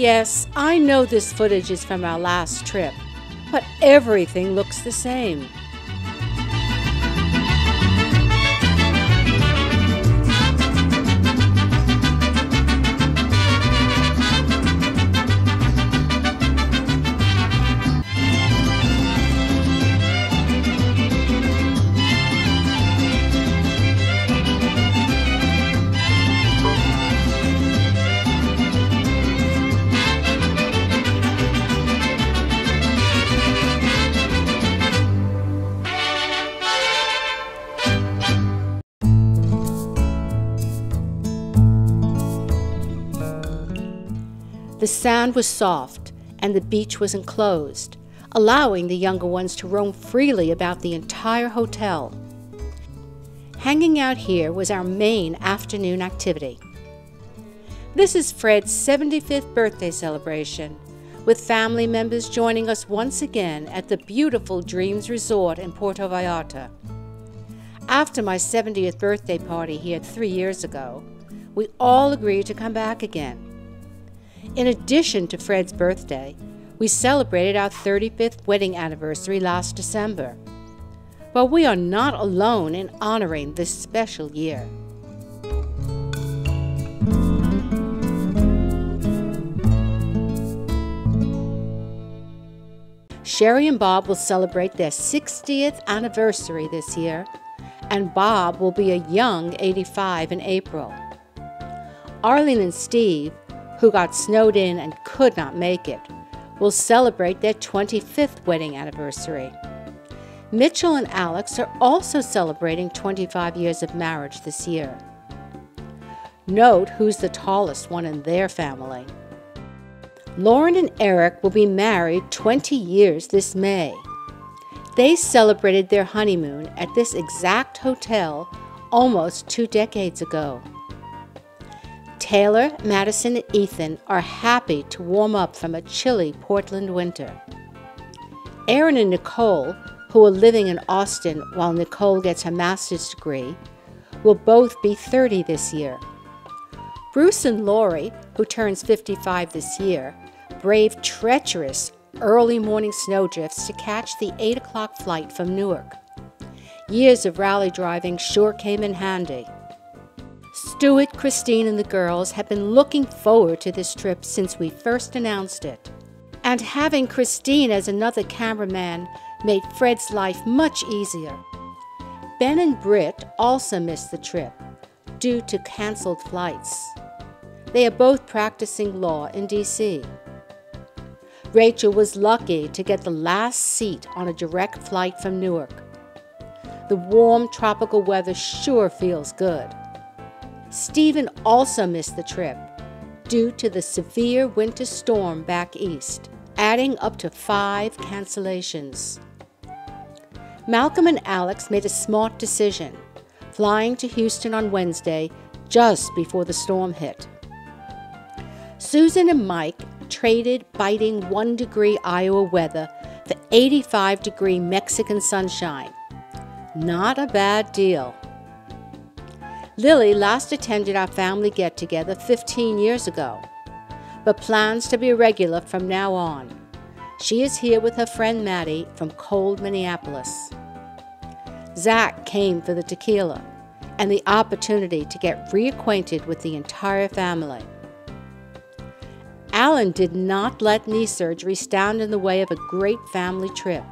Yes, I know this footage is from our last trip, but everything looks the same. The sand was soft and the beach was enclosed, allowing the younger ones to roam freely about the entire hotel. Hanging out here was our main afternoon activity. This is Fred's 75th birthday celebration, with family members joining us once again at the beautiful Dreams Resort in Puerto Vallarta. After my 70th birthday party here 3 years ago, we all agreed to come back again. In addition to Fred's birthday, we celebrated our 35th wedding anniversary last December. But we are not alone in honoring this special year. Sherry and Bob will celebrate their 60th anniversary this year, and Bob will be a young 85 in April. Arlene and Steve, who got snowed in and could not make it, will celebrate their 25th wedding anniversary. Mitchell and Alex are also celebrating 25 years of marriage this year. Note who's the tallest one in their family. Lauren and Eric will be married 20 years this May. They celebrated their honeymoon at this exact hotel almost 2 decades ago. Taylor, Madison, and Ethan are happy to warm up from a chilly Portland winter. Aaron and Nicole, who are living in Austin while Nicole gets her master's degree, will both be 30 this year. Bruce and Lori, who turns 55 this year, braved treacherous early morning snowdrifts to catch the 8 o'clock flight from Newark. Years of rally driving sure came in handy. Stuart, Christine, and the girls have been looking forward to this trip since we first announced it. And having Christine as another cameraman made Fred's life much easier. Ben and Britt also missed the trip due to canceled flights. They are both practicing law in D.C. Rachel was lucky to get the last seat on a direct flight from Newark. The warm tropical weather sure feels good. Stephen also missed the trip due to the severe winter storm back east, adding up to 5 cancellations. Malcolm and Alex made a smart decision, flying to Houston on Wednesday just before the storm hit. Susan and Mike traded biting 1-degree Iowa weather for 85-degree Mexican sunshine. Not a bad deal. Lily last attended our family get-together 15 years ago, but plans to be regular from now on. She is here with her friend Maddie from cold Minneapolis. Zach came for the tequila and the opportunity to get reacquainted with the entire family. Alan did not let knee surgery stand in the way of a great family trip.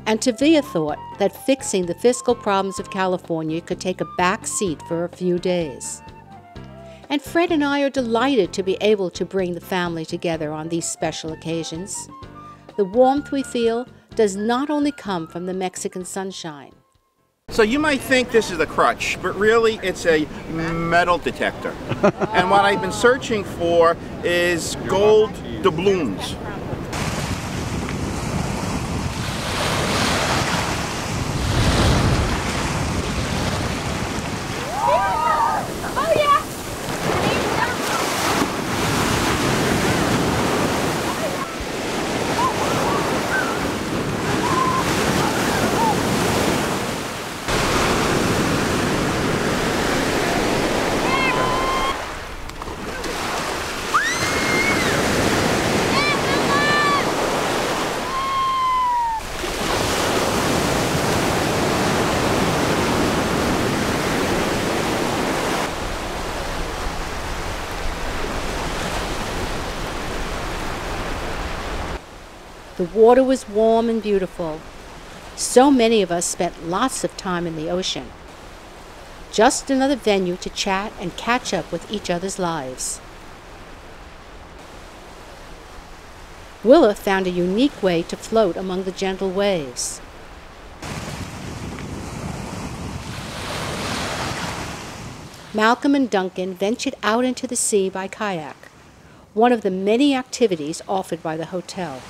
And Tavia thought that fixing the fiscal problems of California could take a back seat for a few days. And Fred and I are delighted to be able to bring the family together on these special occasions. The warmth we feel does not only come from the Mexican sunshine. So you might think this is a crutch, but really it's a metal detector. And what I've been searching for is gold doubloons. The water was warm and beautiful. So many of us spent lots of time in the ocean. Just another venue to chat and catch up with each other's lives. Willa found a unique way to float among the gentle waves. Malcolm and Duncan ventured out into the sea by kayak, one of the many activities offered by the hotel.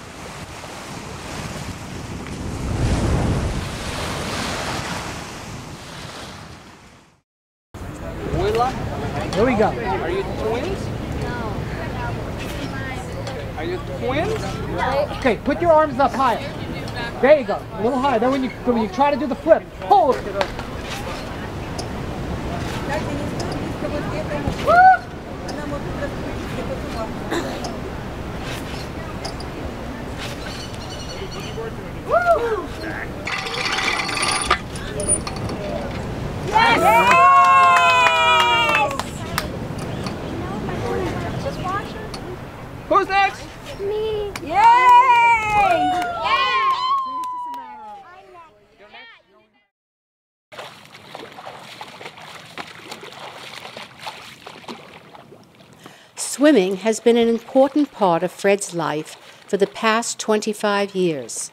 Willa, Here we go. are you twins? No. Are you twins? Okay, put your arms up higher. There you go. A little higher. Then when you try to do the flip, pull. Who's next? Me. Yay! Swimming has been an important part of Fred's life for the past 25 years,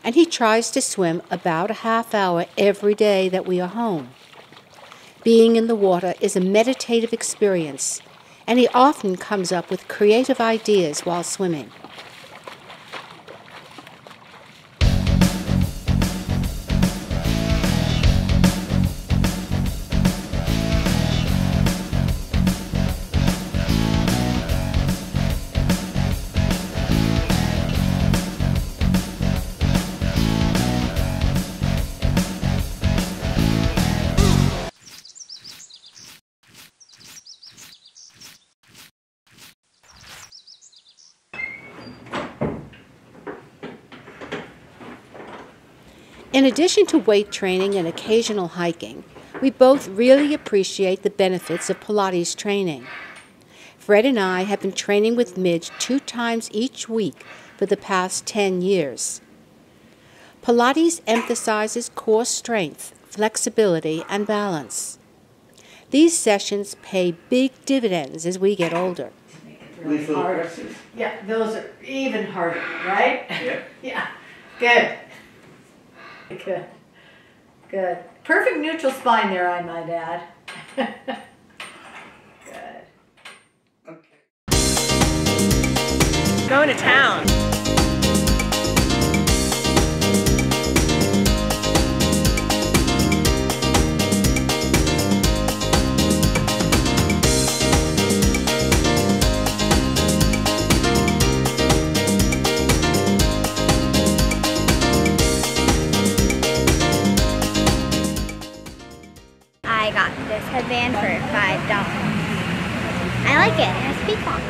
and he tries to swim about a half hour every day that we are home. Being in the water is a meditative experience, and he often comes up with creative ideas while swimming. In addition to weight training and occasional hiking, we both really appreciate the benefits of Pilates training. Fred and I have been training with Midge 2 times each week for the past 10 years. Pilates emphasizes core strength, flexibility, and balance. These sessions pay big dividends as we get older. Really harder. Yeah, those are even harder, right? Yeah. Yeah. Good. Good. Good. Perfect neutral spine there, I might add. Good. Going to town. I got this headband for $5. I like it. It has peacock.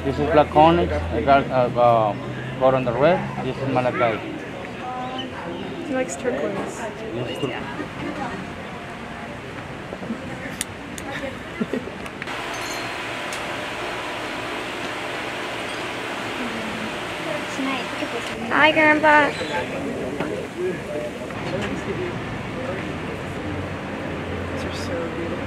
This is black onyx. I got got on the red. This is malachite. He likes turquoise. This is Hi, Grandpa. These are so beautiful.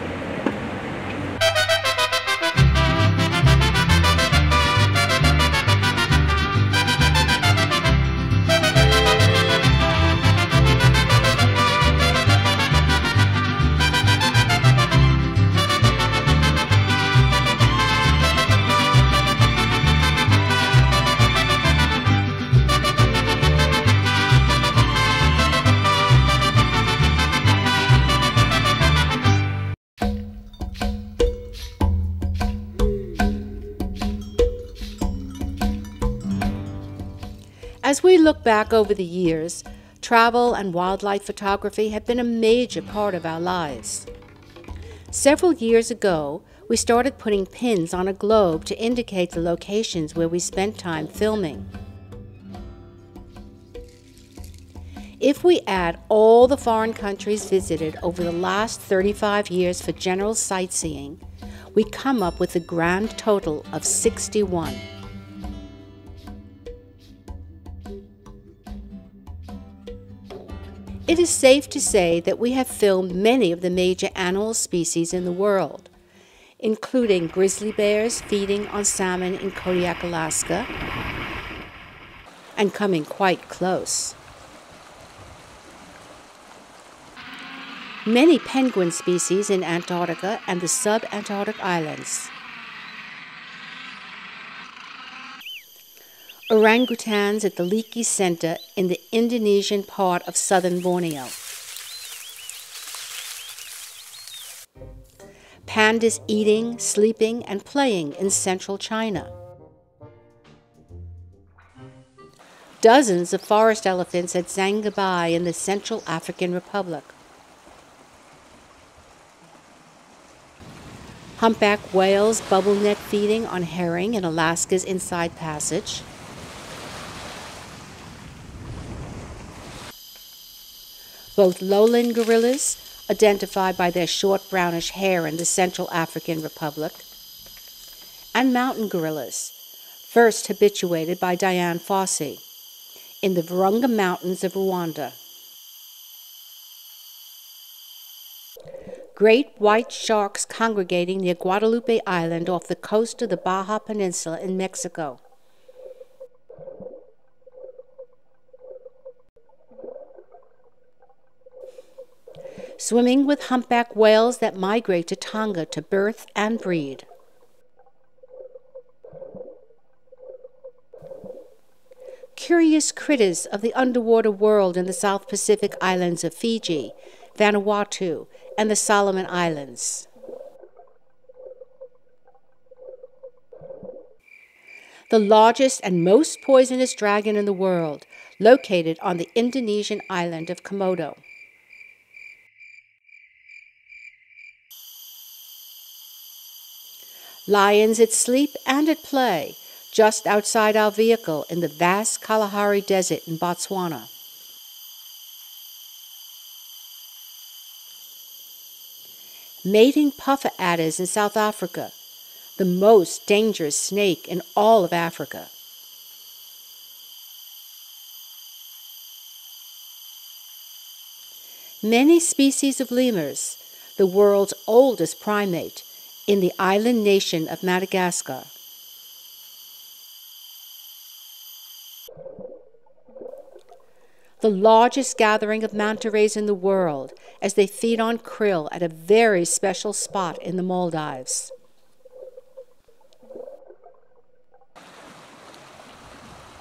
As we look back over the years, travel and wildlife photography have been a major part of our lives. Several years ago, we started putting pins on a globe to indicate the locations where we spent time filming. If we add all the foreign countries visited over the last 35 years for general sightseeing, we come up with a grand total of 61. It is safe to say that we have filmed many of the major animal species in the world, including grizzly bears feeding on salmon in Kodiak, Alaska, and coming quite close. Many penguin species in Antarctica and the subantarctic islands. Orangutans at the Leakey Center in the Indonesian part of southern Borneo. Pandas eating, sleeping, and playing in central China. Dozens of forest elephants at Zanzibar in the Central African Republic. Humpback whales bubble net feeding on herring in Alaska's Inside Passage. Both lowland gorillas, identified by their short brownish hair in the Central African Republic, and mountain gorillas, first habituated by Dian Fossey, in the Virunga Mountains of Rwanda. Great white sharks congregating near Guadalupe Island off the coast of the Baja Peninsula in Mexico. Swimming with humpback whales that migrate to Tonga to birth and breed. Curious critters of the underwater world in the South Pacific islands of Fiji, Vanuatu, and the Solomon Islands. The largest and most poisonous dragon in the world, located on the Indonesian island of Komodo. Lions at sleep and at play, just outside our vehicle in the vast Kalahari Desert in Botswana. Mating puffer adders in South Africa, the most dangerous snake in all of Africa. Many species of lemurs, the world's oldest primate, in the island nation of Madagascar. The largest gathering of manta rays in the world as they feed on krill at a very special spot in the Maldives.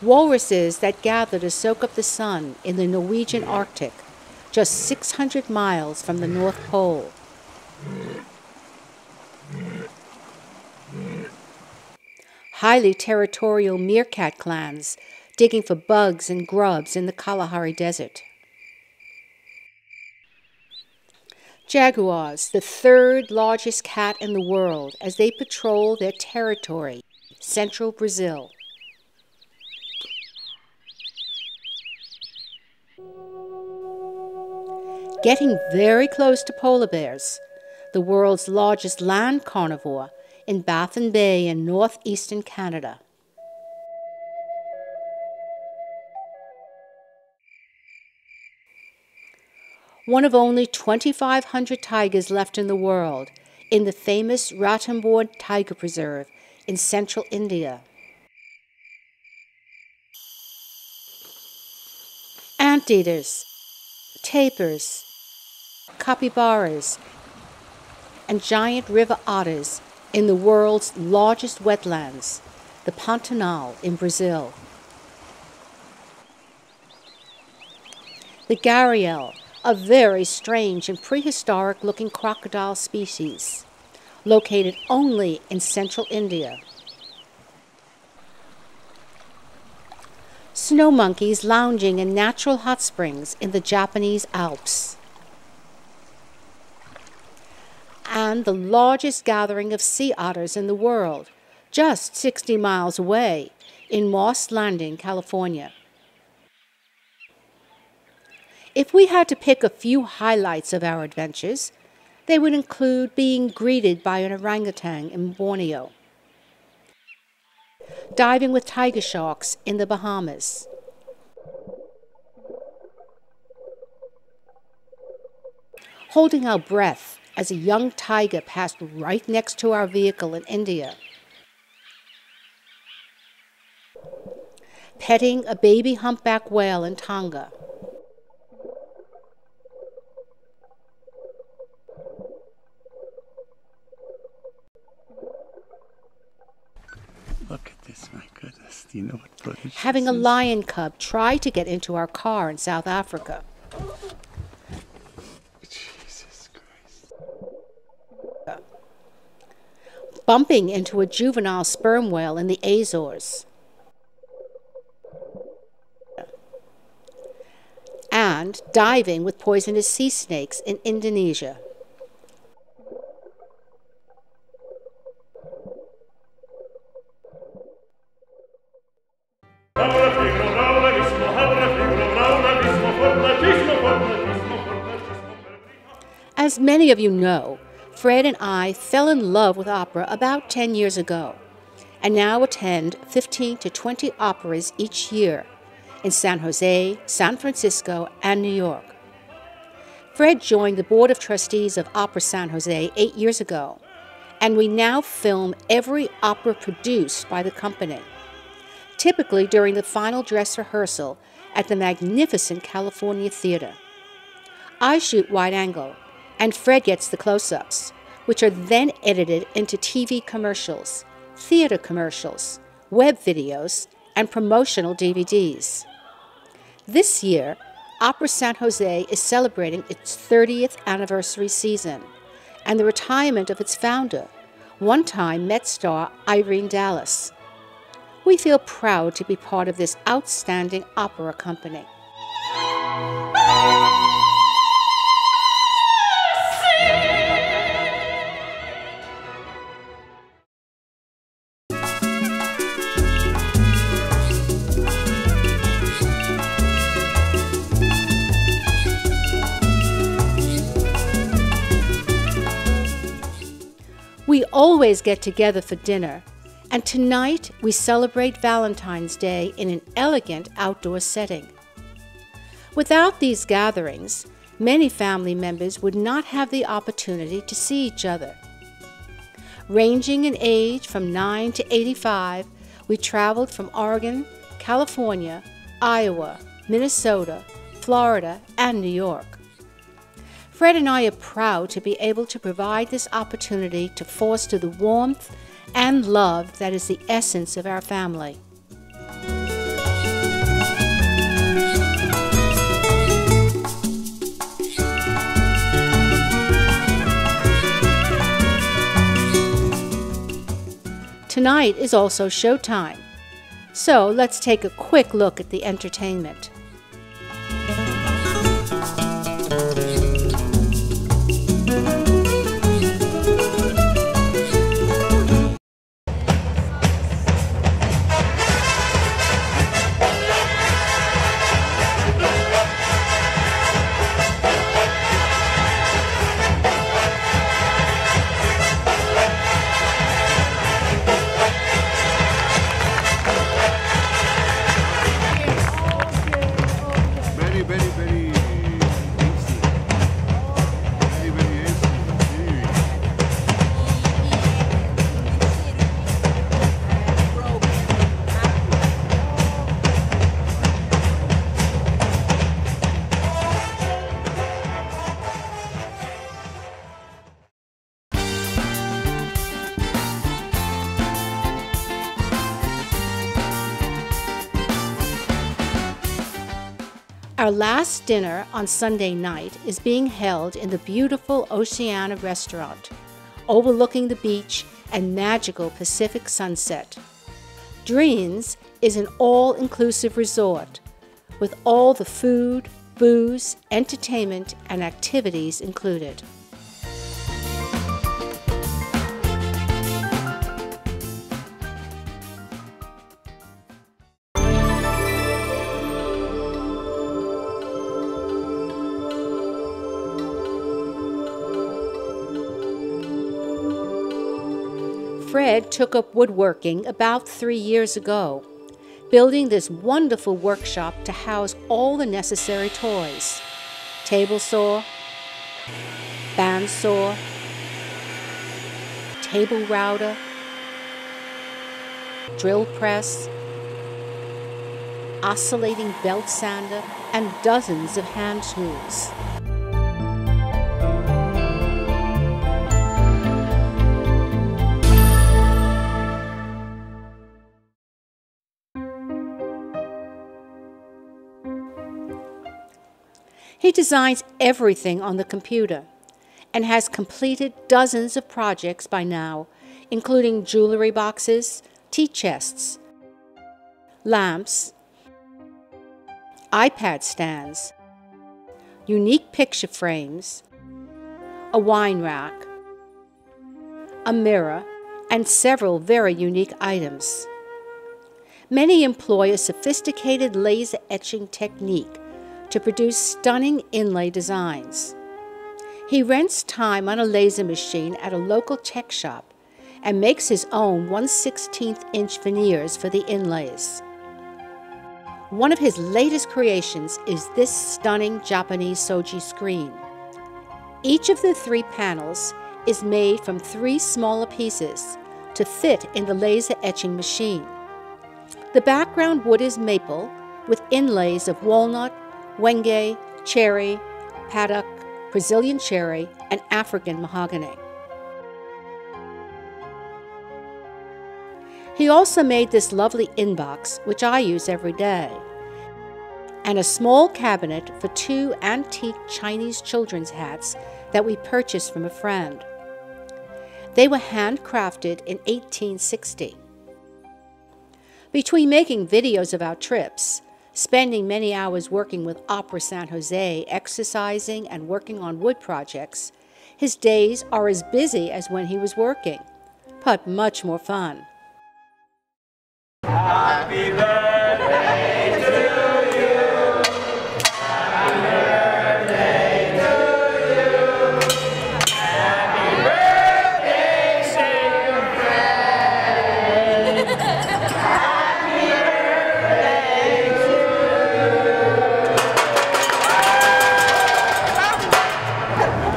Walruses that gather to soak up the sun in the Norwegian Arctic, just 600 miles from the North Pole. Highly territorial meerkat clans digging for bugs and grubs in the Kalahari Desert. Jaguars, the third largest cat in the world, as they patrol their territory, central Brazil. Getting very close to polar bears, the world's largest land carnivore, in Baffin Bay in northeastern Canada. One of only 2,500 tigers left in the world, in the famous Ranthambore Tiger Preserve in central India. Anteaters, tapirs, capybaras, and giant river otters in the world's largest wetlands, the Pantanal in Brazil. The gharial, a very strange and prehistoric-looking crocodile species, located only in central India. Snow monkeys lounging in natural hot springs in the Japanese Alps. And the largest gathering of sea otters in the world, just 60 miles away in Moss Landing, California. If we had to pick a few highlights of our adventures, they would include being greeted by an orangutan in Borneo, diving with tiger sharks in the Bahamas, holding our breath as a young tiger passed right next to our vehicle in India, petting a baby humpback whale in Tonga, Look at this, my goodness. Do you know what footage having a this is? lion cub try to get into our car in South Africa, Jesus Christ. bumping into a juvenile sperm whale in the Azores, and diving with poisonous sea snakes in Indonesia. As many of you know, Fred and I fell in love with opera about 10 years ago, and now attend 15 to 20 operas each year in San Jose, San Francisco, and New York. Fred joined the Board of Trustees of Opera San Jose 8 years ago, and we now film every opera produced by the company, typically during the final dress rehearsal at the magnificent California Theater. I shoot wide angle, and Fred gets the close-ups, which are then edited into TV commercials, theater commercials, web videos, and promotional DVDs. This year, Opera San Jose is celebrating its 30th anniversary season and the retirement of its founder, one-time Met star Irene Dallas. We feel proud to be part of this outstanding opera company. We always get together for dinner, and tonight we celebrate Valentine's Day in an elegant outdoor setting. Without these gatherings, many family members would not have the opportunity to see each other. Ranging in age from 9 to 85, we traveled from Oregon, California, Iowa, Minnesota, Florida, and New York. Fred and I are proud to be able to provide this opportunity to foster the warmth and love that is the essence of our family. Tonight is also showtime, so let's take a quick look at the entertainment. Our last dinner on Sunday night is being held in the beautiful Oceana restaurant, overlooking the beach and magical Pacific sunset. Dreams is an all-inclusive resort with all the food, booze, entertainment, and activities included. Fred took up woodworking about 3 years ago, building this wonderful workshop to house all the necessary toys: table saw, bandsaw, table router, drill press, oscillating belt sander, and dozens of hand tools. He designs everything on the computer and has completed dozens of projects by now, including jewelry boxes, tea chests, lamps, iPad stands, unique picture frames, a wine rack, a mirror, and several very unique items. Many employ a sophisticated laser etching technique to produce stunning inlay designs. He rents time on a laser machine at a local tech shop and makes his own 1/16" veneers for the inlays. One of his latest creations is this stunning Japanese shoji screen. Each of the 3 panels is made from 3 smaller pieces to fit in the laser etching machine. The background wood is maple with inlays of walnut, wenge, cherry, paddock, Brazilian cherry, and African mahogany. He also made this lovely inbox, which I use every day, and a small cabinet for 2 antique Chinese children's hats that we purchased from a friend. They were handcrafted in 1860. Between making videos of our trips, spending many hours working with Opera San Jose, exercising and working on wood projects, his days are as busy as when he was working, but much more fun. Happy birthday to you. Happy birthday to you. Happy birthday, dear friend. Happy birthday to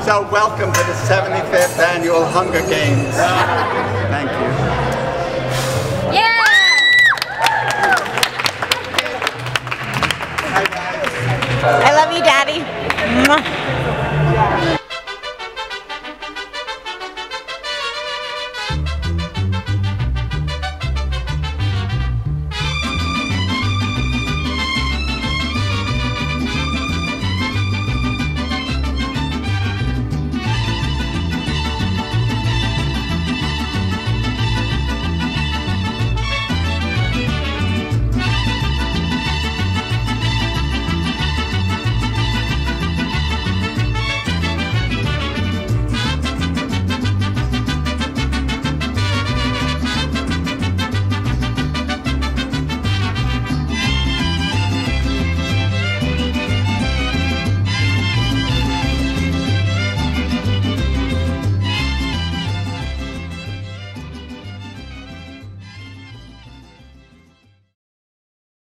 So welcome to the 75th Annual Hunger Games. Thank you.